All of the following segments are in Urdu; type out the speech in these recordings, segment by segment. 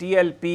TLP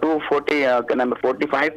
245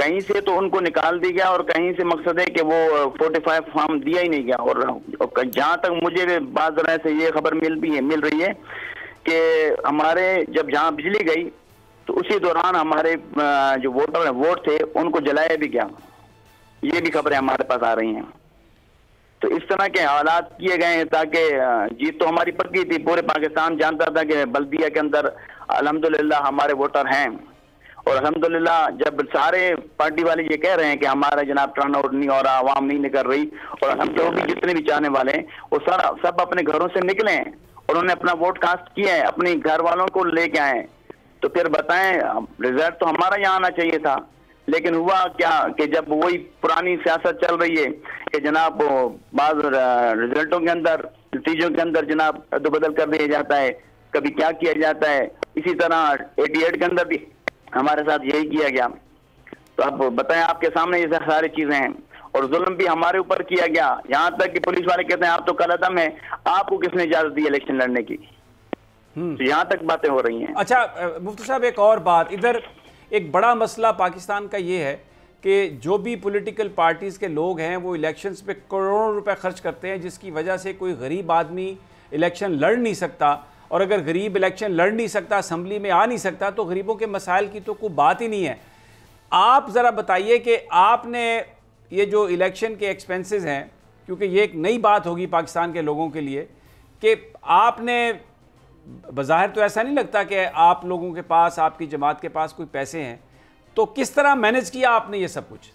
کہیں سے تو ان کو نکال دی گیا اور کہیں سے مقصد ہے کہ وہ 45 فارم دیا ہی نہیں گیا. اور جہاں تک مجھے بعض ذرائع سے یہ خبر مل رہی ہے کہ ہمارے جہاں بجلی گئی تو اسی دوران ہمارے جو ووٹ تھے ان کو جلایا بھی گیا. یہ بھی خبریں ہمارے پاس آ رہی ہیں. تو اس طرح کے حالات کیے گئے ہیں تاکہ جیت تو ہماری پکی تھی. پورے پاکستان جانتا تھا کہ بلدیہ کے اندر الحمدللہ ہمارے ووٹر ہیں. اور الحمدللہ جب سارے پارٹی والے یہ کہہ رہے ہیں کہ ہمارا جناب ٹرن آؤٹ نہیں ہو رہا, عوام نہیں نکل رہی, اور ہم جو بھی جتنے بھی چاہنے والے ہیں وہ سب اپنے گھروں سے نکلے ہیں اور انہوں نے اپنا ووٹ کاسٹ کیا ہے, اپنے گھر والوں کو لے کے آئے. تو پھر بتائیں, رزلٹ تو ہمارا یہاں آنا چاہیے تھا, لیکن ہوا کیا کہ جب وہی پرانی سیاست چل رہی ہے کہ جناب بعض رزلٹوں کے اندر, نتیجوں کے اندر جناب ادو بدل کر دیا جاتا ہے, کبھی کیا کیا جاتا ہے. اسی طرح 88 کے اندر بھی ہمارے ساتھ یہی کیا گیا. تو اب بتائیں, آپ کے سامنے یہ ساری چیزیں ہیں, اور ظلم بھی ہمارے اوپر کیا گیا. یہاں تک کہ پولیس والے کہتے ہیں آپ تو کل عدم ہیں, آپ کو کس نے اجازت دی الیکشن لڑنے کی. تو یہاں تک باتیں ہو رہی ہیں. اچھا مفتی صاحب, ایک اور بات, ادھر ایک بڑا مسئلہ پاکستان کا یہ ہے کہ جو بھی پولیٹیکل پارٹیز کے لوگ ہیں وہ الیکشنز پہ کروڑوں روپے خرچ کرتے ہیں, جس کی وجہ سے کوئی غریب آدمی الیکشن لڑ نہیں سکتا. اور اگر غریب الیکشن لڑ نہیں سکتا, اسمبلی میں آ نہیں سکتا, تو غریبوں کے مسائل کی تو کوئی بات ہی نہیں ہے. آپ ذرا بتائیے کہ آپ نے یہ جو الیکشن کے ایکسپنسز ہیں, کیونکہ یہ ایک نئی بات ہوگی پاکستان کے لوگوں کے لیے, کہ آپ نے بظاہر تو ایسا نہیں لگتا کہ آپ لوگوں کے پاس, آپ کی جماعت کے پاس کوئی پیسے ہیں, تو کس طرح مینج کیا آپ نے یہ سب کچھ؟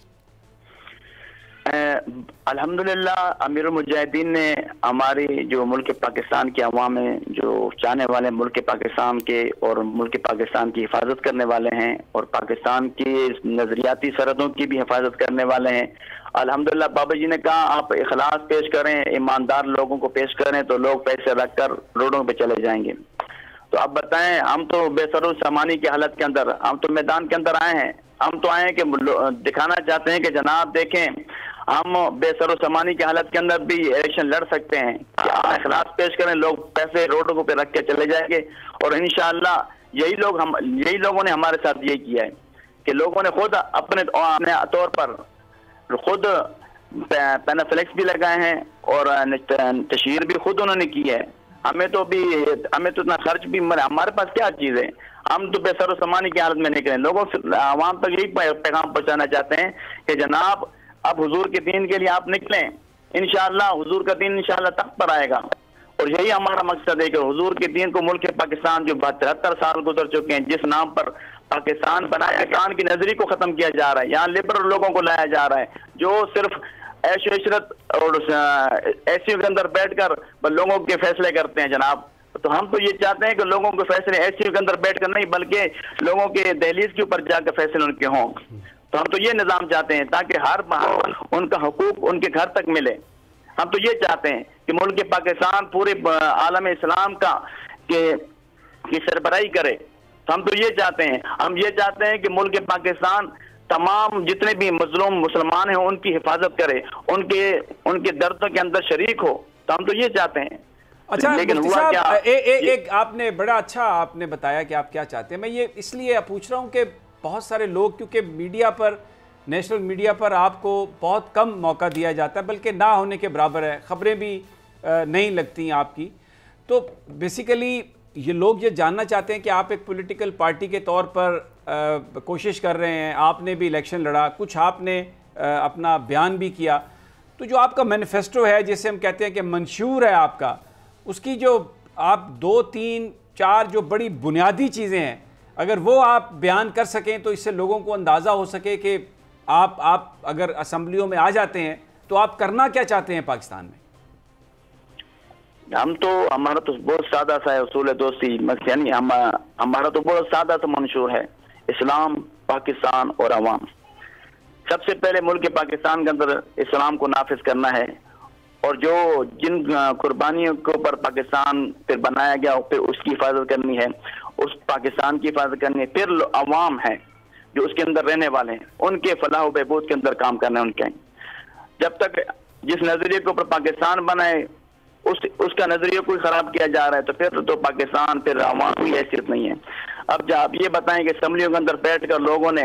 الحمدللہ امیر المجاہدین نے ہماری جو ملک پاکستان کے عوام ہیں, جو چاہنے والے ملک پاکستان کے اور ملک پاکستان کی حفاظت کرنے والے ہیں, اور پاکستان کی نظریاتی سرحدوں کی بھی حفاظت کرنے والے ہیں, الحمدللہ بابا جی نے کہا آپ اخلاص پیش کریں, ایماندار لوگوں کو پیش کریں, تو لوگ پیسے رکھ کر روڈوں پہ چلے جائیں گے. تو اب بتائیں, ہم تو بے سر و سامانی کی حالت کے اندر, ہم تو میدان کے اندر آئے ہیں. ہم تو آئے ہیں کہ دکھانا چاہتے ہیں کہ جناب دیکھیں ہم بے سر و سامانی کی حالت کے اندر بھی الیکشن لڑ سکتے ہیں, کہ آپ اخلاص پیش کریں, لوگ پیسے روڈوں پہ رکھ کے چلے جائیں گے. اور انشاءاللہ یہی لوگوں نے ہمارے ساتھ یہ کیا ہے کہ لوگوں نے خود اپنے طور پر خود پینافلیکس بھی لگائے ہیں اور تشہیر بھی خود انہوں نے کی ہے. ہمیں تو اتنا خرچ بھی, ہمارے پاس کیا چیز ہے, ہم تو بے سر و سامانی کی حالت میں نکلیں. لوگوں سے عوام تک یہی پیغام پہنچانا چاہتے ہیں کہ جناب اب حضور کے دین کے لیے آپ نکلیں, انشاءاللہ حضور کا دین انشاءاللہ تخت پر آئے گا. اور یہی ہمارا مقصد ہے کہ حضور کے دین کو ملک پاکستان جو 73 سال گزر چکے ہیں, جس نام پر پاکستان بنایا, پاکستان کی نظری کو ختم کیا جا رہا ہے. یہاں لبرل لوگوں کو لایا جا رہا ہے جو صرف عیش و عشرت اور ایسیوں کے اندر بیٹھ کر لوگوں کے فیصلے کرتے ہیں جناب. تو ہم تو یہ چاہتے ہیں کہ لوگوں کے فیصلے ایسیوں کے اندر بیٹھ کر نہیں, بلکہ لوگوں کے دہلیز کے اوپر جا کر فیصلے ان کے ہوں. تو ہم تو یہ نظام چاہتے ہیں تاکہ ہر ان کا حقوق ان کے گھر تک ملے. ہم تو یہ چاہتے ہیں کہ ملک پاکستان پورے عالم اسلام کی سربراہی کرے. تو ہم تو یہ چاہتے ہیں, ہم یہ چاہتے ہیں کہ ملک پاکستان تمام جتنے بھی مظلوم مسلمان ہیں ان کی حفاظت کرے, ان کے دردوں کے اندر شریک ہو. تو ہم تو یہ چاہتے ہیں. اچھا لیکن مفتی ہوا صاحب, کیا, ایک آپ نے بڑا اچھا آپ نے بتایا کہ آپ کیا چاہتے ہیں. میں یہ اس لیے پوچھ رہا ہوں کہ بہت سارے لوگ, کیونکہ میڈیا پر, نیشنل میڈیا پر آپ کو بہت کم موقع دیا جاتا ہے, بلکہ نہ ہونے کے برابر ہے, خبریں بھی نہیں لگتی آپ کی. تو بیسیکلی یہ لوگ یہ جاننا چاہتے ہیں کہ آپ ایک پولیٹیکل پارٹی کے طور پر کوشش کر رہے ہیں, آپ نے بھی الیکشن لڑا, کچھ آپ نے اپنا بیان بھی کیا, تو جو آپ کا مینیفیسٹو ہے جسے ہم کہتے ہیں کہ منشور ہے آپ کا, اس کی جو آپ 2 3 4 جو بڑی بنیادی چیزیں ہیں, اگر وہ آپ بیان کر سکیں تو اس سے لوگوں کو اندازہ ہو سکے کہ آپ اگر اسمبلیوں میں آ جاتے ہیں تو آپ کرنا کیا چاہتے ہیں پاکستان میں. ہمارا تو بہت سادہ سا ہے اصول دوستی, یعنی ہمارا تو بہت سادہ سا منشور ہے, اسلام, پاکستان اور عوام. سب سے پہلے ملک پاکستان کے اندر اسلام کو نافذ کرنا ہے, اور جن قربانیوں کے اوپر پاکستان پھر بنایا گیا پھر اس کی حفاظت کرنی ہے, اس پاکستان کی حفاظت کرنی ہے. پھر عوام ہے جو اس کے اندر رہنے والے ہیں, ان کے فلاح و بہبود کے اندر کام کرنا ہے ان کے. جب تک جس نظریے کے اوپر پاکستان بنائے اس کا نظریہ کوئی خراب کیا جا رہا ہے, تو پھر تو پاکستان پھر عوام کی حیثیت نہیں ہے. اب جب آپ یہ بتائیں کہ اسمبلیوں کے اندر بیٹھ کر لوگوں نے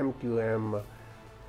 MQM,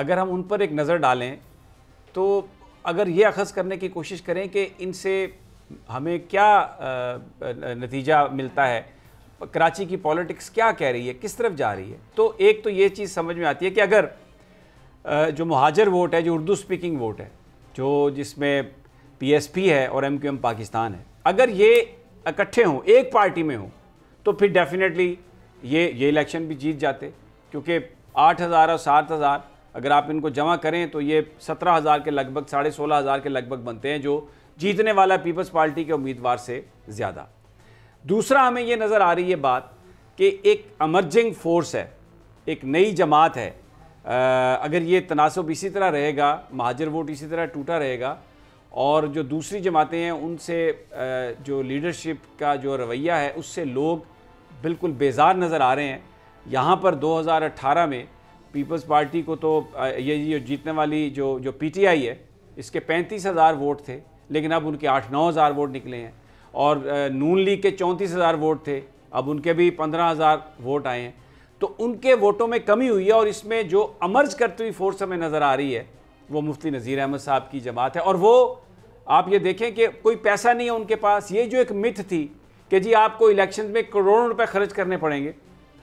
اگر ہم ان پر ایک نظر ڈالیں تو اگر یہ اخذ کرنے کی کوشش کریں کہ ان سے ہمیں کیا نتیجہ ملتا ہے، کراچی کی پولیٹکس کیا کہہ رہی ہے، کس طرف جا رہی ہے، تو ایک تو یہ چیز سمجھ میں آتی ہے کہ اگر جو مہاجر ووٹ ہے، جو اردو سپیکنگ ووٹ ہے، جو جس میں پی ایس پی ہے اور ایم کیو ایم پاکستان ہے، اگر یہ اکٹھے ہوں، ایک پارٹی میں ہوں، تو پھر ڈیفینیٹلی یہ الیکشن بھی جیت جاتے، کیونکہ 8,000 اور 7,000 اگر آپ ان کو جمع کریں تو یہ 17,000 کے لگ بھگ 16,500 کے لگ بھگ بنتے ہیں، جو جیتنے والا پیپلز پارٹی کے امیدوار سے زیادہ۔ دوسرا ہمیں یہ نظر آ رہی ہے بات کہ ایک امرجنگ فورس ہے، ایک نئی جماعت ہے، اگر یہ تناسب اسی طرح رہے گا، مہاجر ووٹ اسی طرح ٹوٹا رہے گا اور جو دوسری جماعتیں ہیں ان سے جو لیڈرشپ کا جو رویہ ہے اس سے لوگ بالکل بیزار نظر آ رہے ہیں۔ یہاں پر 2018 میں پیپلز پارٹی کو تو یہ جیتنے والی جو پی ٹی آئی ہے اس کے 35,000 ووٹ تھے، لیکن اب ان کے 8-9,000 ووٹ نکلے ہیں، اور نون لیگ کے 34,000 ووٹ تھے، اب ان کے بھی 15,000 ووٹ آئے ہیں، تو ان کے ووٹوں میں کمی ہوئی ہے، اور اس میں جو امرج کرتی ہوئی فورس ہمیں نظر آ رہی ہے وہ مفتی نذیر احمد صاحب کی جماعت ہے۔ اور وہ آپ یہ دیکھیں کہ کوئی پیسہ نہیں ہے ان کے پاس، یہ جو ایک متھ تھی کہ جی آپ کو الیکشن میں کروڑوں روپے خرچ کرنے پڑیں گے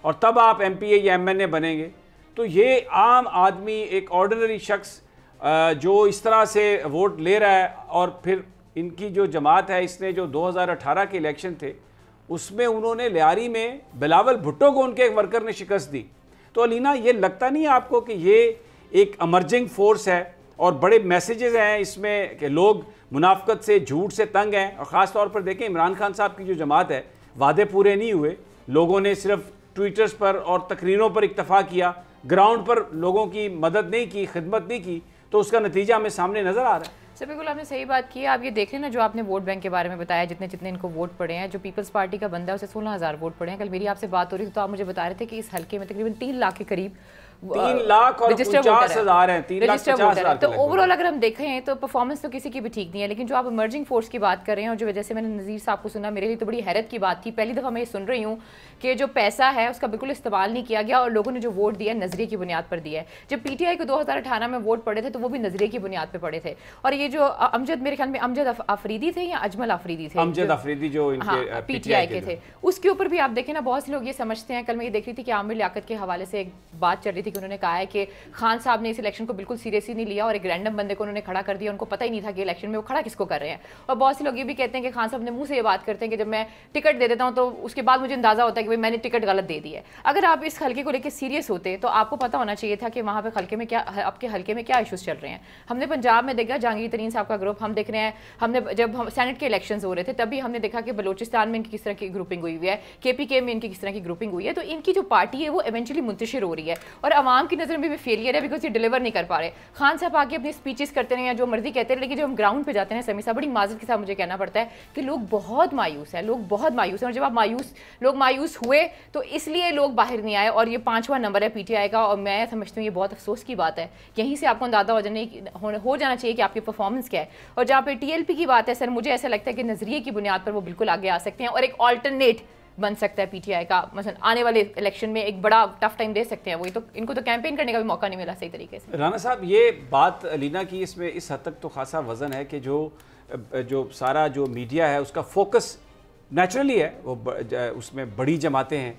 اور تب آپ ایم پی اے یا ایم این اے بنیں گے، تو یہ عام آدمی، ایک آرڈنری شخص جو اس طرح سے ووٹ لے رہا ہے، اور پھر ان کی جو جماعت ہے اس نے جو 2018 کے الیکشن تھے اس میں انہوں نے لیاری میں بلاول بھٹو کو ان کے ایک ورکر نے شکست دی، تو علینا یہ لگتا نہیں ہے آپ کو کہ یہ ایک امرجنگ فورس ہے اور بڑے میسیجز ہیں اس میں کہ لوگ منافقت سے، جھوٹ سے تنگ ہیں؟ اور خاص طور پر دیکھیں عمران خان صاحب کی جو جماعت ہے، وعدے پورے نہیں ہوئے، لوگوں نے صرف ٹویٹرز پر اور تقریروں پر اکتفا کیا، گراؤنڈ پر لوگوں کی مدد نہیں کی، خدمت نہیں کی، تو اس کا نتیجہ ہمیں سامنے نظر آ رہا ہے۔ سر بالکل آپ نے صحیح بات کی ہے۔ آپ یہ دیکھ لیں نا، جو آپ نے ووٹ بینک کے بارے میں بتایا، جتنے ان کو ووٹ پڑے ہیں، جو پیپلز پارٹی کا بندہ ہے اسے 16,000 ووٹ پڑے ہیں۔ کل میری آپ سے بات ہو رہی تھی تو آپ مجھے بتا رہے تھے کہ اس حلقے میں تقریباً 3 لاکھ کے قریب 3,50,000 ہیں، 3,50,000۔ تو اوور آل اگر ہم دیکھیں تو پرفارمنس تو کسی کی بھی ٹھیک نہیں ہے، لیکن جو آپ ایمرجنگ فورس کی بات کر رہے ہیں، اور جو وجہ سے میں نے نذیر صاحب کو سنا، میرے لیے تو بڑی حیرت کی بات تھی۔ پہلی دفعہ میں یہ سن رہی ہوں کہ جو پیسہ ہے اس کا بالکل استعمال نہیں کیا گیا، اور لوگوں نے جو ووٹ دیا نظریے کی بنیاد پر دیا ہے۔ جب پی ٹی آئی کو 2018 میں ووٹ پڑے تھے تو وہ بھی نظریے کی بنیاد پہ پڑے تھے، اور یہ جو امجد، میرے خیال میں امجد افریدی تھے یا اجمل افریدی تھے، امجد افریدی جو ان کے پی ٹی آئی کے تھے، اس کے اوپر بھی آپ دیکھیں نا، بہت سے لوگ یہ سمجھتے ہیں۔ کل میں یہ دیکھ رہی تھی کہ عامر لیاقت کے حوالے سے ایک بات چل رہی تھی کہ انہوں نے کہا ہے کہ خان صاحب نے اس الیکشن کو بالکل سیریسلی نہیں لیا اور ایک رینڈم بندے کو انہوں نے کھڑا کر دیا، ان کو پتہ ہی نہیں تھا کہ الیکشن میں وہ کھڑا کس کو کر رہے ہیں۔ اور بہت سے لوگ یہ بھی کہتے ہیں کہ خان صاحب نے منہ سے یہ بات کرتے ہیں کہ جب میں ٹکٹ دے دیتا ہوں تو اس کے بعد مجھے اندازہ ہوتا ہے کہ میں نے ٹکٹ غلط دے دی ہے۔ اگر آپ اس حلقے کو لے کے سیریس ہوتے تو آپ کو پتہ ہونا چاہیے تھا کہ وہاں پہ حلقے میں کیا، آپ کے حلقے میں کیا ایشوز چل رہے ہیں۔ ہم نے پنجاب میں دیکھا جہانگیر ترین صاحب کا گروپ، ہم دیکھ رہے ہیں، ہم نے جب ہم سینٹ کے الیکشنز ہو رہے تھے تب بھی ہم نے دیکھا کہ بلوچستان میں ان کی کس طرح کی گروپنگ ہوئی ہوئی ہے، کے پی کے میں ان کی کس طرح کی گروپنگ ہوئی ہے۔ تو ان کی جو پارٹی ہے وہ ایونچولی منتشر ہو رہی ہے، اور عوام کی نظر میں بھی فیلئر ہے، بیکاز یہ ڈیلیور نہیں کر پا رہے۔ خان صاحب آگے اپنی اسپیچز کرتے رہے ہیں، جو مرضی کہتے ہیں، لیکن جب ہم گراؤنڈ پہ جاتے ہیں سمیع صاحب، بڑی معذرت کے ساتھ مجھے کہنا پڑتا ہے کہ لوگ بہت مایوس ہیں، لوگ بہت مایوس ہیں، اور جب آپ لوگ مایوس ہوئے تو اس لیے لوگ باہر نہیں آئے، اور یہ 5واں نمبر ہے پی ٹی آئی کا، اور میں سمجھتی ہوں یہ بہت افسوس کی بات ہے۔ یہیں سے آپ کو اندازہ ہو جانا چاہیے کہ آپ کی پرفارمنس کیا ہے۔ اور جہاں پہ ٹی ایل پی کی بات ہے سر، مجھے ایسا لگتا ہے کہ نظریے کی بنیاد پر وہ بالکل آگے آ سکتے ہیں، اور ایک آلٹرنیٹ بن سکتا ہے پی ٹی آئی کا، مثلا آنے والے الیکشن میں ایک بڑا ٹف ٹائم دے سکتے ہیں۔ وہی تو ان کو تو کیمپین کرنے کا بھی موقع نہیں ملا صحیح طریقے سے۔ رانا صاحب، یہ بات علینا کی اس میں اس حد تک تو خاصا وزن ہے کہ جو سارا جو میڈیا ہے اس کا فوکس نیچرلی ہے، وہ اس میں بڑی جماعتیں ہیں،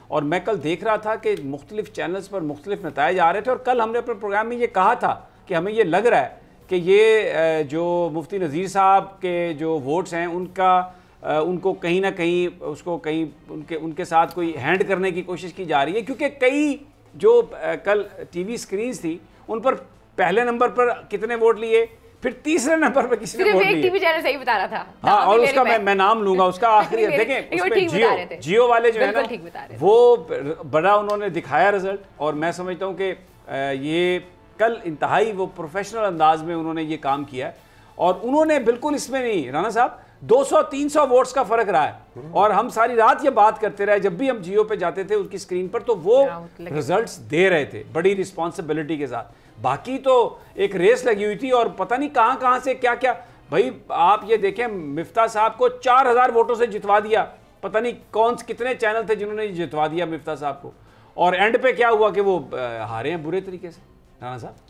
اور میں کل دیکھ رہا تھا کہ مختلف چینلز پر مختلف نتائج آ رہے تھے، اور کل ہم نے اپنے پروگرام میں یہ کہا تھا کہ ہمیں یہ لگ رہا ہے کہ یہ جو مفتی نذیر صاحب کے جو ووٹس ہیں ان کو کہیں نہ کہیں اس کو کہیں ان کے ساتھ کوئی ہینڈ کرنے کی کوشش کی جا رہی ہے، کیونکہ کئی جو کل ٹی وی سکرینز تھی ان پر پہلے نمبر پر کتنے ووٹ لیے، پھر تیسرے نمبر پہ کسی نے ووٹ لیے، صرف ایک ٹی وی چینل صحیح بتا رہا تھا، ہاں، اور اس کا میں نام لوں گا، اس کا آخری دیکھیں اس میں جیو والے جو ہے نا وہ بڑا انہوں نے دکھایا رزلٹ، اور میں سمجھتا ہوں کہ یہ کل انتہائی وہ پروفیشنل انداز میں انہوں نے یہ کام کیا ہے، اور انہوں نے بالکل اس میں نہیں، رانا صاحب 200-300 ووٹس کا فرق رہا ہے، اور ہم ساری رات یہ بات کرتے رہے جب بھی ہم جیو پہ جاتے تھے ان کی سکرین پر، تو وہ رزلٹس دے رہے تھے بڑی رسپانسبلٹی کے ساتھ۔ باقی تو ایک ریس لگی ہوئی تھی، اور پتہ نہیں کہاں سے کیا بھائی آپ یہ دیکھیں مفتاح صاحب کو 4,000 ووٹوں سے جتوا دیا، پتہ نہیں کتنے چینل تھے جنہوں نے جتوا دیا مفتاح صاحب کو، اور اینڈ پہ کیا ہوا کہ وہ ہارے ہیں برے طریقے سے۔ رانا صاحب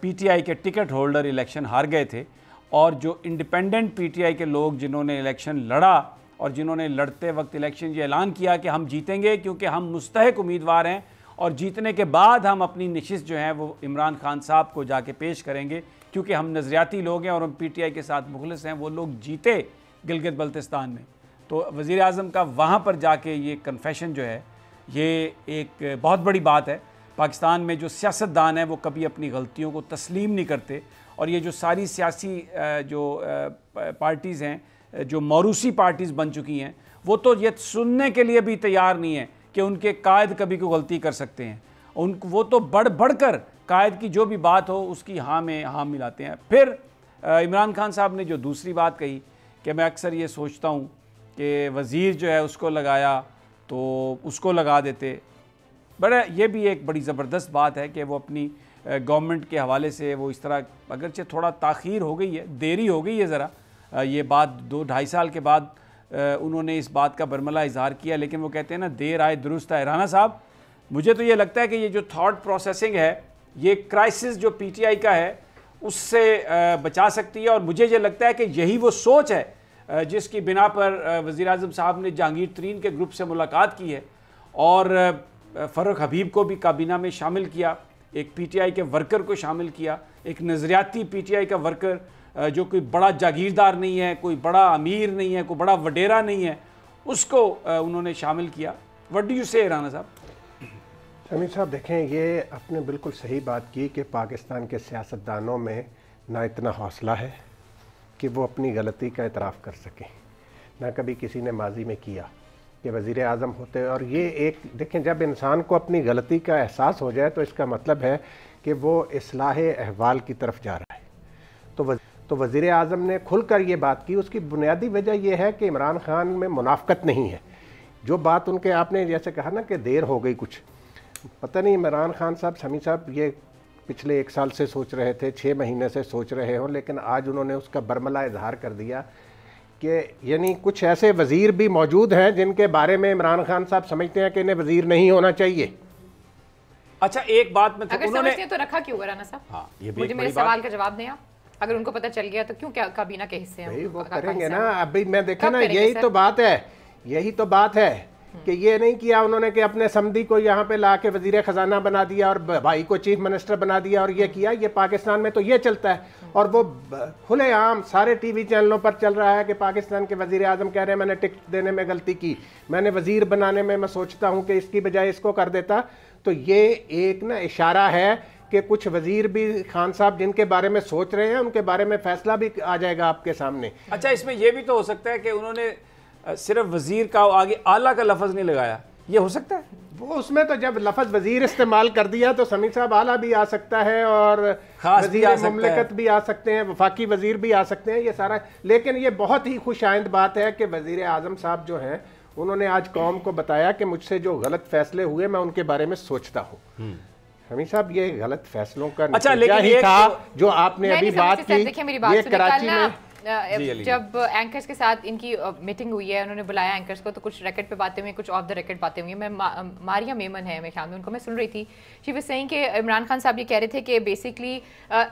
پی ٹی آئی کے ٹکٹ ہولڈر الیکشن ہار گئے تھے، اور جو انڈیپینڈنٹ پی ٹی آئی کے لوگ جنہوں نے الیکشن لڑا اور جنہوں نے لڑتے وقت الیکشن یہ اعلان کیا کہ ہم جیتیں گے کیونکہ ہم مستحق امیدوار ہیں، اور جیتنے کے بعد ہم اپنی نشست جو ہے وہ عمران خان صاحب کو جا کے پیش کریں گے کیونکہ ہم نظریاتی لوگ ہیں اور ہم پی ٹی آئی کے ساتھ مخلص ہیں، وہ لوگ جیتے گلگت بلتستان میں۔ تو وزیر اعظم کا وہاں پر جا کے یہ کنفیشن جو ہے یہ ایک بہت بڑی بات ہے۔ پاکستان میں جو سیاستدان ہیں وہ کبھی اپنی غلطیوں کو تسلیم نہیں کرتے، اور یہ جو ساری سیاسی جو پارٹیز ہیں جو موروثی پارٹیز بن چکی ہیں، وہ تو یہ سننے کے لیے بھی تیار نہیں ہیں کہ ان کے قائد کبھی کوئی غلطی کر سکتے ہیں، وہ تو بڑھ کر قائد کی جو بھی بات ہو اس کی ہاں میں ہاں ملاتے ہیں۔ پھر عمران خان صاحب نے جو دوسری بات کہی کہ میں اکثر یہ سوچتا ہوں کہ وزیر جو ہے اس کو لگایا تو اس کو لگا دیتے، یہ بھی ایک بڑی زبردست بات ہے کہ وہ اپنی گورنمنٹ کے حوالے سے وہ اس طرح، اگرچہ تھوڑا تاخیر ہو گئی ہے، دیری ہو گئی ہے ذرا، یہ بات 2-2.5 سال کے بعد انہوں نے اس بات کا برملہ اظہار کیا، لیکن وہ کہتے ہیں نا دیر آئے درست آئے۔ رانا صاحب مجھے تو یہ لگتا ہے کہ یہ جو تھاٹ پروسیسنگ ہے یہ کرائسس جو پی ٹی آئی کا ہے اس سے بچا سکتی ہے، اور مجھے یہ لگتا ہے کہ یہی وہ سوچ ہے جس کی بنا پر وزیر اعظم صاحب نے جہانگیر ترین کے گروپ سے ملاقات کی ہے اور فاروق حبیب کو بھی کابینہ میں شامل کیا، ایک پی ٹی آئی کے ورکر کو شامل کیا، ایک نظریاتی پی ٹی آئی کا ورکر جو کوئی بڑا جاگیردار نہیں ہے، کوئی بڑا امیر نہیں ہے، کوئی بڑا وڈیرا نہیں ہے، اس کو انہوں نے شامل کیا۔ وٹ ڈو یو سے رانا صاحب؟ سمیع صاحب دیکھیں، یہ آپ نے بالکل صحیح بات کی کہ پاکستان کے سیاستدانوں میں نہ اتنا حوصلہ ہے کہ وہ اپنی غلطی کا اعتراف کر سکیں، نہ کبھی کسی نے ماضی میں کیا کہ وزیر اعظم ہوتے، اور یہ ایک دیکھیں جب انسان کو اپنی غلطی کا احساس ہو جائے تو اس کا مطلب ہے کہ وہ اصلاح احوال کی طرف جا رہا ہے۔ تو وزیر اعظم نے کھل کر یہ بات کی، اس کی بنیادی وجہ یہ ہے کہ عمران خان میں منافقت نہیں ہے۔ جو بات ان کے آپ نے جیسے کہا نا کہ دیر ہو گئی کچھ، پتہ نہیں عمران خان صاحب، سمیع صاحب یہ پچھلے 1 سال سے سوچ رہے تھے، 6 مہینے سے سوچ رہے ہوں، لیکن آج انہوں نے اس کا برملہ اظہار کر دیا کہ یعنی کچھ ایسے وزیر بھی موجود ہیں جن کے بارے میں عمران خان صاحب سمجھتے ہیں کہ انہیں وزیر نہیں ہونا چاہیے۔ اچھا ایک بات میں اگر سمجھتے ہیں تو رکھا کیوں رانا صاحب؟ ہاں یہ بھی مجھے میرے سوال کا جواب دیں آپ، اگر ان کو پتہ چل گیا تو کیوں کیا کابینہ کے حصے ہیں وہ کریں گے نا؟ ابھی میں دیکھیں نا یہی تو بات ہے کہ یہ نہیں کیا انہوں نے کہ اپنے سمدھی کو یہاں پہ لا کے وزیر خزانہ بنا دیا اور بھائی کو چیف منسٹر بنا دیا اور یہ کیا۔ یہ پاکستان میں تو یہ چلتا ہے، اور وہ کھلے عام سارے ٹی وی چینلوں پر چل رہا ہے کہ پاکستان کے وزیر اعظم کہہ رہے ہیں میں نے ٹکٹ دینے میں غلطی کی، میں نے وزیر بنانے میں سوچتا ہوں کہ اس کی بجائے اس کو کر دیتا۔ تو یہ ایک نا اشارہ ہے کہ کچھ وزیر بھی خان صاحب جن کے بارے میں سوچ رہے ہیں ان کے بارے میں فیصلہ بھی آ جائے گا آپ کے سامنے۔ اچھا اس میں یہ بھی تو ہو سکتا ہے کہ انہوں نے صرف وزیر کا آگے اعلیٰ کا لفظ نہیں لگایا، یہ ہو سکتا ہے؟ وہ اس میں تو جب لفظ وزیر استعمال کر دیا تو سمیع صاحب اعلیٰ بھی آ سکتا ہے اور وزیر مملکت بھی آ سکتے ہیں، وفاقی وزیر بھی آ سکتے ہیں، یہ سارا۔ لیکن یہ بہت ہی خوش آئند بات ہے کہ وزیر اعظم صاحب جو ہیں انہوں نے آج قوم کو بتایا کہ مجھ سے جو غلط فیصلے ہوئے میں ان کے بارے میں سوچتا ہوں۔ سمیع صاحب یہ غلط فیصلوں کا نتیجہ ہی تھا جو آپ نے ابھی بات کی۔ یہ کراچی میں جب اینکرز کے ساتھ ان کی میٹنگ ہوئی ہے، انہوں نے بلایا اینکرز کو، تو کچھ ریکٹ پہ باتیں ہوئی، کچھ آف دا ریکٹ باتیں ہوئی ہیں۔ میں ماریا میمن ہے میرے خیال میں، ان کو میں سن رہی تھی، شی واز سیئنگ کہ عمران خان صاحب یہ کہہ رہے تھے کہ بیسکلی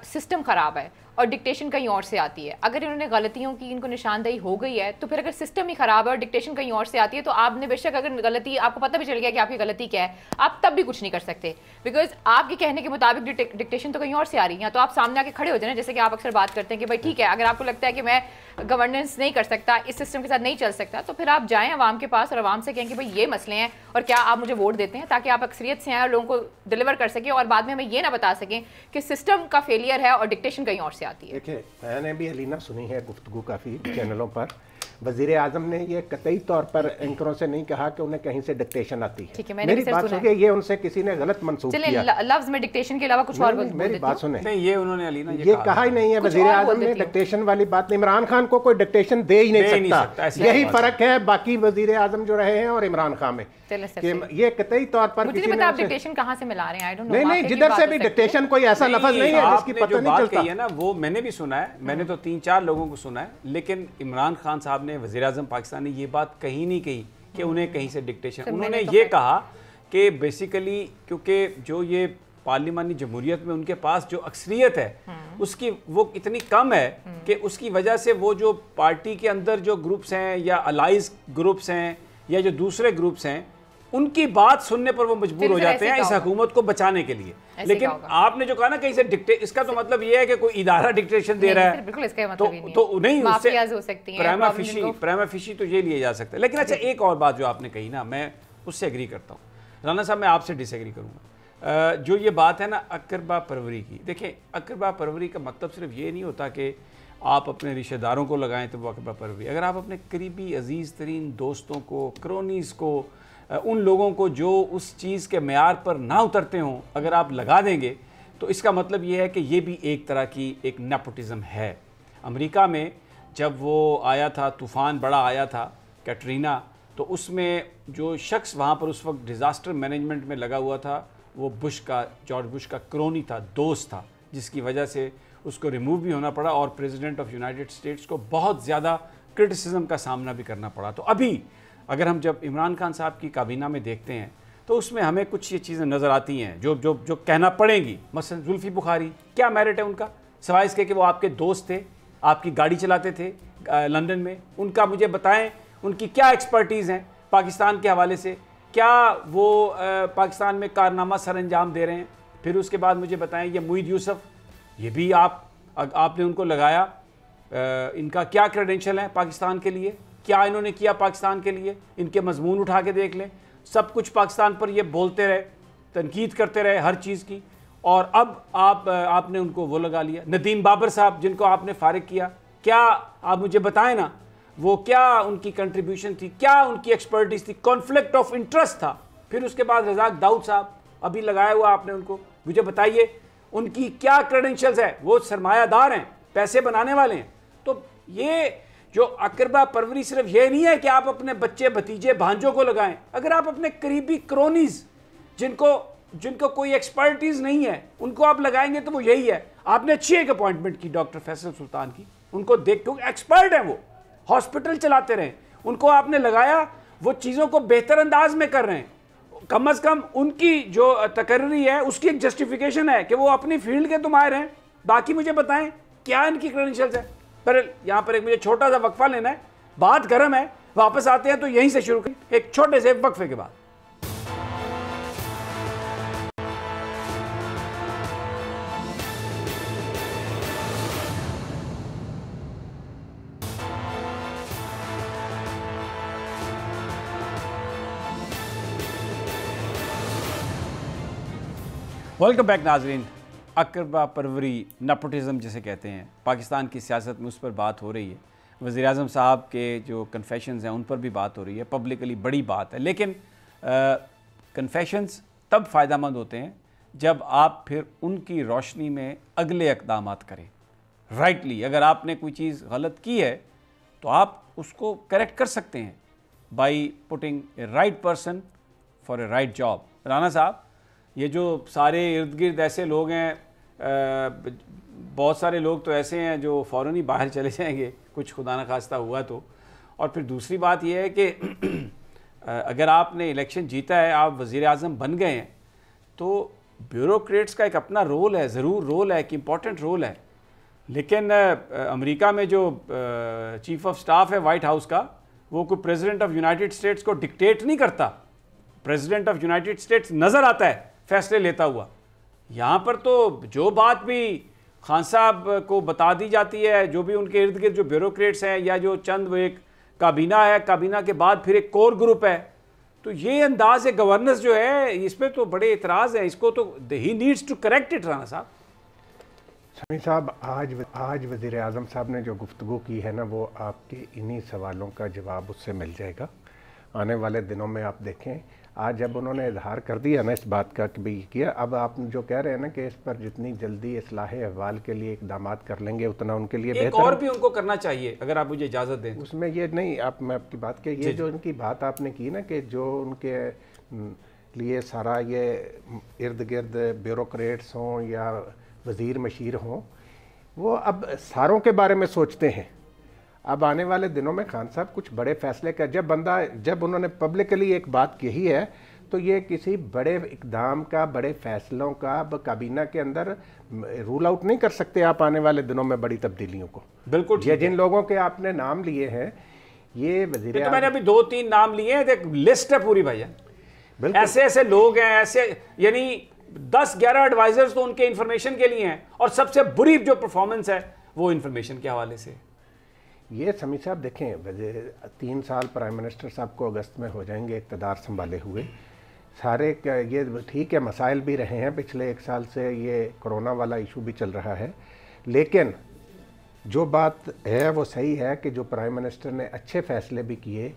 سسٹم خراب ہے اور ڈکٹیشن کہیں اور سے آتی ہے۔ اگر انہوں نے غلطیوں کی ان کو نشاندہی ہو گئی ہے تو پھر اگر سسٹم ہی خراب ہے اور ڈکٹیشن کہیں اور سے آتی ہے تو آپ نے بے شک اگر غلطی آپ کو پتہ بھی چل گیا کہ آپ کی غلطی کیا ہے، آپ تب بھی کچھ نہیں کر سکتے، بیکاز آپ کے کہنے کے مطابق ڈکٹیشن تو کہیں اور سے آ رہی ہے۔ تو آپ سامنے آ کے کھڑے ہو جائیں، جیسے کہ آپ اکثر بات کرتے ہیں کہ بھائی ٹھیک ہے اگر آپ کو لگتا ہے کہ میں گورننس نہیں کر سکتا، اس سسٹم کے ساتھ نہیں چل سکتا، تو پھر آپ جائیں عوام کے پاس اور عوام سے کہیں کہ بھائی یہ مسئلے ہیں اور کیا آپ مجھے ووٹ دیتے ہیں، تاکہ آپ اکثریت سے آئیں اور لوگوں کو ڈلیور کر سکیں اور بعد میں ہمیں یہ نہ بتا سکیں کہ سسٹم کا فیلئر ہے اور ڈکٹیشن کہیں اور سے آتی ہے۔ دیکھیں میں نے بھی علینا سنی ہے گفتگو کافی چینلوں پر، وزیر اعظم نے یہ قطعی طور پر اینکروں سے نہیں کہا کہ انہیں کہیں سے ڈکٹیشن آتی ہے۔ میری بات سنیے، یہ ان سے کسی نے غلط منسوخ کیا، لفظ میں ڈکٹیشن کے علاوہ کچھ اور میری بات سنیں، یہ انہوں نے علینا یہ کہا ہی نہیں ہے وزیر اعظم نے ڈکٹیشن والی بات نہیں۔ عمران خان کو کوئی ڈکٹیشن دے ہی نہیں سکتا، یہی فرق ہے باقی وزیر اعظم جو رہے ہیں اور عمران خان میں، کہ یہ قطعی طور پر مجھے نہیں پتا آپ ڈکٹیشن کہاں سے ملا رہے ہیں۔ نہیں جدھر سے بھی ڈکٹیشن کوئی ایسا لفظ نہیں ہے جس کی پتہ نہیں چلتا ہے نا، وہ میں نے بھی سنا ہے، میں نے تو 3-4 لوگوں کو سنا ہے، لیکن عمران خان صاحب نے وزیر اعظم پاکستان نے یہ بات کہیں نہیں کہی کہ انہیں کہیں سے ڈکٹیشن۔ انہوں نے یہ کہا کہ بیسیکلی کیونکہ جو یہ پارلیمانی جمہوریت میں ان کے پاس جو اکثریت ہے اس کی وہ اتنی کم ہے کہ اس کی وجہ سے وہ جو پارٹی کے اندر جو گروپس ہیں یا الائز گروپس ہیں یا جو دوسرے گروپس ہیں ان کی بات سننے پر وہ مجبور ہو جاتے ہیں اس حکومت کو بچانے کے لیے. لیکن آپ نے جو کہا نا کہیں سے اس کا تو مطلب یہ ہے کہ کوئی ادارہ ڈکٹیشن دے رہا ہے تو نہیں, اس سے پرائما فیشی تو یہ لیا جا سکتا ہے. لیکن اچھا ایک اور بات جو آپ نے کہی نا, میں اس سے ایگری کرتا ہوں. رانا صاحب میں آپ سے ڈس ایگری کروں گا. جو یہ بات ہے نا اقربا پروری کی, دیکھیں اقربا پروری کا مطلب صرف یہ نہیں ہوتا کہ آپ اپنے رشتہ داروں کو لگائیں تو وہ اقربا پروری. اگر آپ اپنے قریبی عزیز ترین دوستوں کو, کرونیز کو, ان لوگوں کو جو اس چیز کے معیار پر نہ اترتے ہوں اگر آپ لگا دیں گے تو اس کا مطلب یہ ہے کہ یہ بھی ایک طرح کی ایک نیپوٹزم ہے. امریکہ میں جب وہ آیا تھا, طوفان بڑا آیا تھا کیٹرینا, تو اس میں جو شخص وہاں پر اس وقت ڈیزاسٹر مینجمنٹ میں لگا ہوا تھا وہ جارج بش کا کرونی تھا, دوست تھا, جس کی وجہ سے اس کو ریموو بھی ہونا پڑا اور پریزیڈنٹ آف یونائٹڈ اسٹیٹس کو بہت زیادہ کرٹیسزم کا سامنا بھی کرنا پڑا. تو ابھی اگر ہم جب عمران خان صاحب کی کابینہ میں دیکھتے ہیں تو اس میں ہمیں کچھ یہ چیزیں نظر آتی ہیں جو کہنا پڑیں گی. مثلا زلفی بخاری, کیا میرٹ ہے ان کا سوائے اس کے کہ وہ آپ کے دوست تھے, آپ کی گاڑی چلاتے تھے لندن میں. ان کا مجھے بتائیں ان کی کیا ایکسپرٹیز ہیں پاکستان کے حوالے سے, کیا وہ پاکستان میں کارنامہ سر انجام دے رہے ہیں. پھر اس کے بعد مجھے بتائیں یہ معید یوسف, یہ بھی آپ نے ان کو لگایا, ان کا کیا کریڈنشل ہے پاکستان کے لیے, کیا انہوں نے کیا پاکستان کے لیے. ان کے مضمون اٹھا کے دیکھ لیں, سب کچھ پاکستان پر یہ بولتے رہے, تنقید کرتے رہے ہر چیز کی, اور اب آپ نے ان کو وہ لگا لیا. ندیم بابر صاحب جن کو آپ نے فارغ کیا, کیا آپ مجھے بتائیں نا وہ کیا ان کی کنٹریبیوشن تھی, کیا ان کی ایکسپرٹیز تھی, کانفلکٹ آف انٹرسٹ تھا. پھر اس کے بعد رزاق داؤد صاحب ابھی لگایا ہوا آپ نے ان کو, مجھے بتائیے ان کی کیا کریڈنشلز ہیں, وہ سرمایہ دار ہیں, پیسے بنانے والے ہیں. تو یہ جو اقربا پروری صرف یہ نہیں ہے کہ آپ اپنے بچے بھتیجے بھانجوں کو لگائیں. اگر آپ اپنے قریبی کرونیز جن کو کوئی ایکسپرٹیز نہیں ہے ان کو آپ لگائیں گے تو وہ یہی ہے. آپ نے اچھی ایک اپوائنٹمنٹ کی ڈاکٹر فیصل سلطان کی, ان کو دیکھ کے ایکسپرٹ ہیں, وہ ہاسپٹل چلاتے رہے, ان کو آپ نے لگایا, وہ چیزوں کو بہتر انداز میں کر رہے ہیں. کم از کم ان کی جو تقرری ہے اس کی ایک جسٹیفیکیشن ہے کہ وہ اپنی فیلڈ کے تو ماہر ہیں. باقی مجھے بتائیں کیا ان کی کریڈنشلز ہیں. پر یہاں پر ایک مجھے چھوٹا سا وقفہ لینا ہے, بات گرم ہے, واپس آتے ہیں تو یہیں سے شروع کریں ایک چھوٹے سے وقفے کے بعد. ویلکم بیک ناظرین. اقربا پروری, نیپوٹزم جسے کہتے ہیں, پاکستان کی سیاست میں اس پر بات ہو رہی ہے. وزیر اعظم صاحب کے جو کنفیشنز ہیں ان پر بھی بات ہو رہی ہے, پبلکلی بڑی بات ہے. لیکن کنفیشنز تب فائدہ مند ہوتے ہیں جب آپ پھر ان کی روشنی میں اگلے اقدامات کریں. رائٹلی اگر آپ نے کوئی چیز غلط کی ہے تو آپ اس کو کریکٹ کر سکتے ہیں by putting a right person for a right job. Rana صاحب, یہ جو سارے ارد گرد ایسے لوگ ہیں, بہت سارے لوگ تو ایسے ہیں جو فوراً ہی باہر چلے جائیں گے کچھ خدا نخواستہ ہوا تو. اور پھر دوسری بات یہ ہے کہ اگر آپ نے الیکشن جیتا ہے, آپ وزیر اعظم بن گئے ہیں, تو بیوروکریٹس کا ایک اپنا رول ہے, ضرور رول ہے, ایک امپورٹنٹ رول ہے. لیکن امریکہ میں جو چیف آف سٹاف ہے وائٹ ہاؤس کا, وہ کوئی پریزیڈنٹ آف یونائٹڈ اسٹیٹس کو ڈکٹیٹ نہیں کرتا. پریزیڈنٹ آف یونائٹڈ اسٹیٹس نظر آتا ہے فیصلے لیتا ہوا. یہاں پر تو جو بات بھی خان صاحب کو بتا دی جاتی ہے, جو بھی ان کے ارد گرد جو بیوروکریٹس ہیں یا جو چند وہ ایک کابینہ ہے, کابینہ کے بعد پھر ایک کور گروپ ہے, تو یہ انداز گورننس جو ہے اس پہ تو بڑے اعتراض ہیں. اس کو تو ہی needs to correct it. Rana صاحب, سمیع صاحب, آج وزیر اعظم صاحب نے جو گفتگو کی ہے نا, وہ آپ کے انہی سوالوں کا جواب اس سے مل جائے گا آنے والے دنوں میں. آپ دیکھیں آج جب انہوں نے اظہار کر دیا نا اس بات کا کہ بھی کیا, اب آپ جو کہہ رہے ہیں نا کہ اس پر جتنی جلدی اصلاح احوال کے لیے اقدامات کر لیں گے اتنا ان کے لیے بہتر. ایک اور بھی ان کو کرنا چاہیے اگر آپ مجھے اجازت دیں. اس میں یہ نہیں, میں آپ کی بات کہ یہ جو ان کی بات آپ نے کی نا کہ جو ان کے لیے سارا یہ ارد گرد بیوروکریٹس ہوں یا وزیر مشیر ہوں, وہ اب ساروں کے بارے میں سوچتے ہیں. اب آنے والے دنوں میں خان صاحب کچھ بڑے فیصلے کا جب انہوں نے پبلکلی ایک بات کہی ہے تو یہ کسی بڑے اقدام کا، بڑے فیصلوں کا کابینہ کے اندر رول آؤٹ نہیں کر سکتے آپ آنے والے دنوں میں بڑی تبدیلیوں کو. بالکل یہ جن لوگوں کے آپ نے نام لیے ہیں، یہ وزیر تو میں نے ابھی 2-3 نام لیے ہیں، ایک لسٹ ہے پوری بھائی. ایسے ایسے لوگ ہیں، ایسے یعنی 10-11 ایڈوائزرز تو ان کے انفارمیشن کے لیے ہیں، اور سب سے بری جو پرفارمنس ہے وہ انفارمیشن کے حوالے سے. یہ سمیع صاحب دیکھیں، 3 سال پرائم منسٹر صاحب کو اگست میں ہو جائیں گے اقتدار سنبھالے ہوئے. سارے یہ ٹھیک ہے، مسائل بھی رہے ہیں پچھلے 1 سال سے، یہ کرونا والا ایشو بھی چل رہا ہے، لیکن جو بات ہے وہ صحیح ہے کہ جو پرائم منسٹر نے اچھے فیصلے بھی کیے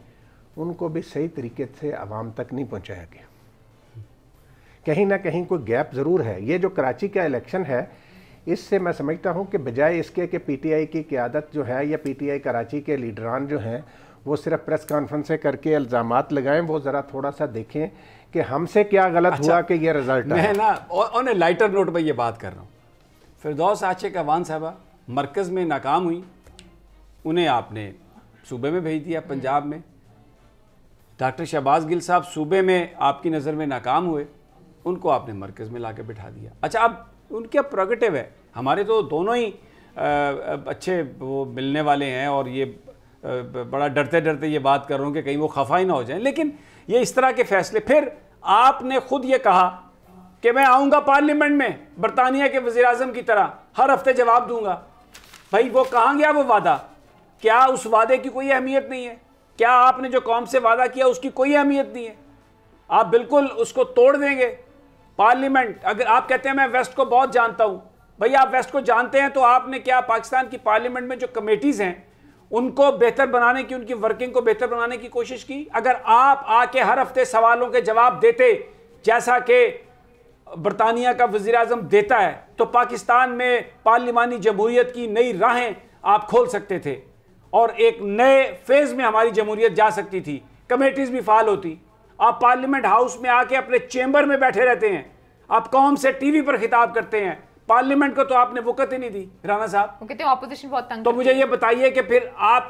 ان کو بھی صحیح طریقے سے عوام تک نہیں پہنچایا گیا. کہیں نہ کہیں کوئی گیپ ضرور ہے. یہ جو کراچی کا الیکشن ہے، اس سے میں سمجھتا ہوں کہ بجائے اس کے کہ پی ٹی آئی کی قیادت جو ہے یا پی ٹی آئی کراچی کے لیڈران جو ہیں وہ صرف پریس کانفرنسیں کر کے الزامات لگائیں، وہ ذرا تھوڑا سا دیکھیں کہ ہم سے کیا غلط ہوا کہ یہ رزلٹ ہے. میں نا آن اے لائٹر نوٹ پہ یہ بات کر رہا ہوں. فردوس عاشق اعوان صاحبہ مرکز میں ناکام ہوئی، انہیں آپ نے صوبے میں بھیج دیا پنجاب میں. ڈاکٹر شہباز گل صاحب صوبے میں آپ کی نظر میں ناکام ہوئے، ان کو آپ نے مرکز میں لا کے بٹھا دیا. اچھا اب ان کا پروگیٹو ہے، ہمارے تو دونوں ہی اچھے وہ ملنے والے ہیں، اور یہ بڑا ڈرتے ڈرتے یہ بات کر رہا ہوں کہ کہیں وہ خفا ہی نہ ہو جائیں. لیکن یہ اس طرح کے فیصلے، پھر آپ نے خود یہ کہا کہ میں آؤں گا پارلیمنٹ میں برطانیہ کے وزیر اعظم کی طرح، ہر ہفتے جواب دوں گا. بھائی وہ کہاں گیا وہ وعدہ؟ کیا اس وعدے کی کوئی اہمیت نہیں ہے؟ کیا آپ نے جو قوم سے وعدہ کیا اس کی کوئی اہمیت نہیں ہے؟ آپ بالکل اس کو توڑ دیں گے. پارلیمنٹ، اگر آپ کہتے ہیں میں ویسٹ کو بہت جانتا ہوں، بھئی آپ ویسٹ کو جانتے ہیں تو آپ نے کیا پاکستان کی پارلیمنٹ میں جو کمیٹیز ہیں ان کو بہتر بنانے کی، ان کی ورکنگ کو بہتر بنانے کی کوشش کی؟ اگر آپ آ کے ہر ہفتے سوالوں کے جواب دیتے جیسا کہ برطانیہ کا وزیر اعظم دیتا ہے تو پاکستان میں پارلیمانی جمہوریت کی نئی راہیں آپ کھول سکتے تھے، اور ایک نئے فیز میں ہماری جمہوریت جا سکتی تھی. کمیٹیز بھی فعال ہوتی. آپ پارلیمنٹ ہاؤس میں آ کے اپنے چیمبر میں بیٹھے رہتے ہیں، آپ قوم سے ٹی وی پر خطاب کرتے ہیں. پارلیمنٹ کو تو آپ نے وقت ہی نہیں دی رانا صاحب. وہ کہتے ہیں اپوزیشن بہت تنگ. تو مجھے یہ بتائیے کہ پھر آپ،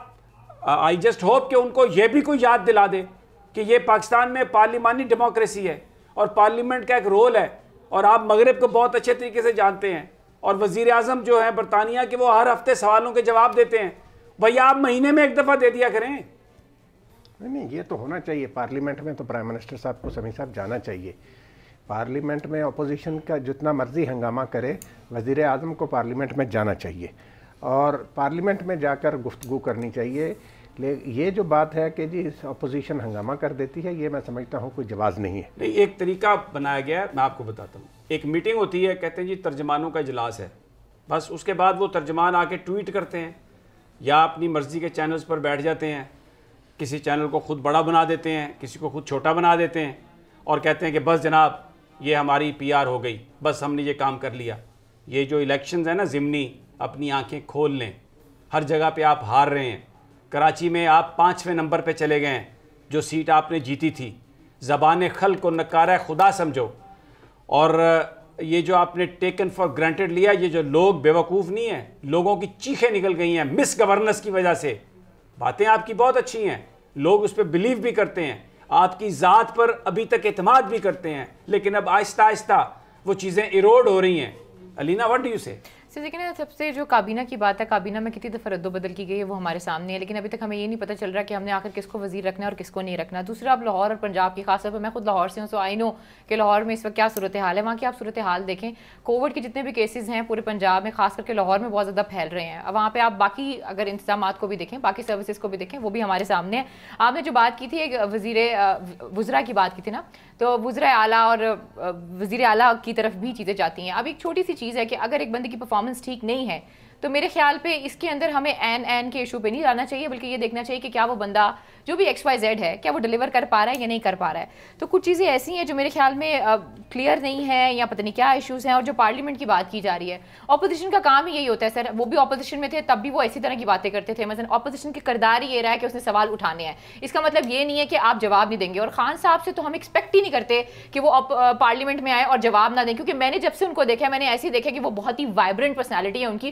آئی جسٹ ہوپ کہ ان کو یہ بھی کوئی یاد دلا دے کہ یہ پاکستان میں پارلیمانی ڈیموکریسی ہے اور پارلیمنٹ کا ایک رول ہے، اور آپ مغرب کو بہت اچھے طریقے سے جانتے ہیں، اور وزیر اعظم جو ہیں برطانیہ کے وہ ہر ہفتے سوالوں کے جواب دیتے ہیں. بھئی آپ مہینے میں 1 دفعہ دے دیا کریں. نہیں، یہ تو ہونا چاہیے. پارلیمنٹ میں تو پرائم منسٹر صاحب کو سمیع صاحب جانا چاہیے. پارلیمنٹ میں اپوزیشن کا جتنا مرضی ہنگامہ کرے، وزیر اعظم کو پارلیمنٹ میں جانا چاہیے اور پارلیمنٹ میں جا کر گفتگو کرنی چاہیے. یہ جو بات ہے کہ جی اپوزیشن ہنگامہ کر دیتی ہے، یہ میں سمجھتا ہوں کوئی جواز نہیں ہے. نہیں، ایک طریقہ بنایا گیا ہے، میں آپ کو بتاتا ہوں. ایک میٹنگ ہوتی ہے، کہتے ہیں جی ترجمانوں کا اجلاس ہے، بس اس کے بعد وہ ترجمان آ کے ٹویٹ کرتے ہیں یا اپنی مرضی کے چینلز پر بیٹھ جاتے ہیں. کسی چینل کو خود بڑا بنا دیتے ہیں، کسی کو خود چھوٹا بنا دیتے ہیں، اور کہتے ہیں کہ بس جناب یہ ہماری پی آر ہو گئی، بس ہم نے یہ کام کر لیا. یہ جو الیکشنز ہیں نا ضمنی، اپنی آنکھیں کھول لیں. ہر جگہ پہ آپ ہار رہے ہیں. کراچی میں آپ 5ویں نمبر پہ چلے گئے ہیں، جو سیٹ آپ نے جیتی تھی. زبان خلق کو نکارہ خدا سمجھو. اور یہ جو آپ نے ٹیکن فار گرانٹیڈ لیا، یہ جو لوگ بیوقوف نہیں ہیں، لوگوں کی چیخیں نکل گئی ہیں مس گورننس کی وجہ سے. باتیں آپ کی بہت اچھی ہیں، لوگ اس پہ بلیو بھی کرتے ہیں، آپ کی ذات پر ابھی تک اعتماد بھی کرتے ہیں، لیکن اب آہستہ آہستہ وہ چیزیں ایروڈ ہو رہی ہیں. الینا واٹ ڈو یو سے؟ دیکھیں نا، سب سے جو کابینہ کی بات ہے، کابینہ میں کتنی دفعہ رد و بدل کی گئی ہے وہ ہمارے سامنے ہے، لیکن ابھی تک ہمیں یہ نہیں پتہ چل رہا کہ ہم نے آخر کس کو وزیر رکھنا ہے اور کس کو نہیں رکھنا. دوسرا، اب لاہور اور پنجاب کی، خاص طور پر میں خود لاہور سے ہوں، سو آئی نو کہ لاہور میں اس وقت کیا صورتحال ہے. وہاں کی آپ صورتحال دیکھیں، کووڈ کے جتنے بھی کیسز ہیں پورے پنجاب میں، خاص کر کے لاہور میں بہت زیادہ پھیل رہے ہیں. اب وہاں پہ آپ باقی اگر انتظامات کو بھی دیکھیں، باقی سروسز کو بھی دیکھیں، وہ بھی ہمارے سامنے ہے. آپ نے جو بات کی تھی ایک وزراء کی بات کی تھی نا، تو وزراء اعلیٰ اور وزیر اعلیٰ کی طرف بھی چیزیں جاتی ہیں. اب ایک چھوٹی سی چیز ہے کہ اگر ایک بندے کی پرفارمنس ٹھیک نہیں ہے تو میرے خیال پہ اس کے اندر ہمیں این کے ایشو پہ نہیں لانا چاہیے، بلکہ یہ دیکھنا چاہیے کہ کیا وہ بندہ جو بھی ایکس وائی زیڈ ہے کیا وہ ڈیلیور کر پا رہا ہے یا نہیں کر پا رہا ہے. تو کچھ چیزیں ایسی ہیں جو میرے خیال میں کلیئر نہیں ہیں یا پتہ نہیں کیا ایشوز ہیں. اور جو پارلیمنٹ کی بات کی جا رہی ہے، اپوزیشن کا کام ہی یہی ہوتا ہے سر. وہ بھی اپوزیشن میں تھے تب بھی وہ اسی طرح کی باتیں کرتے تھے. مثلا اپوزیشن کے کردار ہی یہ رہا ہے کہ اس نے سوال اٹھانے ہیں. اس کا مطلب یہ نہیں ہے کہ آپ جواب نہیں دیں گے. اور خان صاحب سے تو ہم ایکسپیکٹ ہی نہیں کرتے کہ وہ پارلیمنٹ میں آئے اور جواب نہ دیں، کیونکہ میں نے جب سے ان کو دیکھا، میں نے ایسے دیکھا کہ وہ بہت ہی وائبرنٹ پرسنالٹی ہے ان کی،